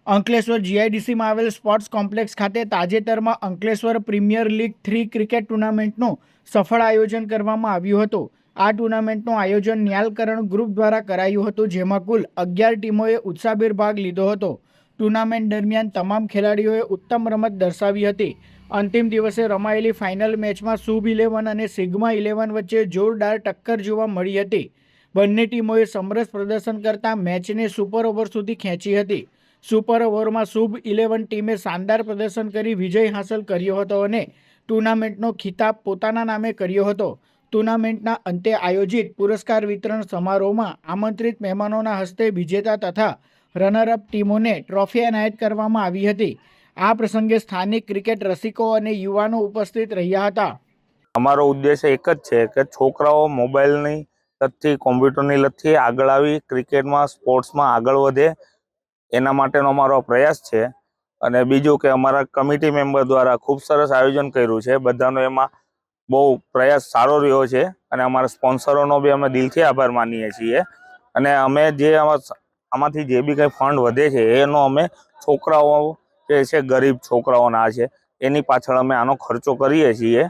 અંકલેશ્વર જીઆઈડીસીમાં આવેલ sports complex ખાતે તાજેતરમાં અંકલેશ્વર પ્રીમિયર લીગ 3 ક્રિકેટ ટુર્નામેન્ટનું સફળ આયોજન કરવામાં આવ્યું હતું। આ ટુર્નામેન્ટનું આયોજન ન્યાલકરણ ગ્રુપ દ્વારા કરાયું હતું, જેમાં કુલ 11 ટીમોએ ઉત્સાહભેર ભાગ લીધો હતો। ટુર્નામેન્ટ દરમિયાન તમામ ખેલાડીઓએ ઉત્તમ રમત દર્શાવી હતી। અંતિમ દિવસે રમાયેલી ફાઇનલ મેચમાં શુભ 11 અને સિગ્મા 11 વચ્ચે જોરદાર ટક્કર જોવા મળી હતી। બંને ટીમોએ સમરસ પ્રદર્શન કરતા મેચને સુપર ઓવર સુધી ખેંચી હતી। સુપર ઓવરમાં શુભ 11 ટીમે શાનદાર પ્રદર્શન કરી વિજય હાંસલ કર્યો હતો અને ટુર્નામેન્ટનો ખિતાબ પોતાના નામે કર્યો હતો। ટુર્નામેન્ટના અંતે આયોજિત પુરસ્કાર વિતરણ સમારોહમાં આમંત્રિત મહેમાનોના હસ્તે વિજેતા તથા રનરઅપ ટીમોને ટ્રોફી એનાયત કરવામાં આવી હતી। આ પ્રસંગે સ્થાનિક ક્રિકેટ રસિકો અને યુવાનો ઉપસ્થિત રહ્યા હતા। અમારો ઉદ્દેશ એક જ છે કે છોકરાઓ મોબાઈલની લતથી, કોમ્પ્યુટરની લતથી આગળ આવી ક્રિકેટમાં, સ્પોર્ટ્સમાં આગળ વધે, એના માટેનો અમારો પ્રયાસ છે। અને બીજું કે અમારા કમિટી મેમ્બર દ્વારા ખૂબ સરસ આયોજન કર્યું છે। બધાનો એમાં બહુ પ્રયાસ સારો રહ્યો છે અને અમારા સ્પોન્સરોનો બી અમે દિલથી આભાર માનીએ છીએ। અને અમે જે આમાંથી જે બી કંઈ ફંડ વધે છે એનો અમે છોકરાઓ જે છે, ગરીબ છોકરાઓના છે, એની પાછળ અમે આનો ખર્ચો કરીએ છીએ।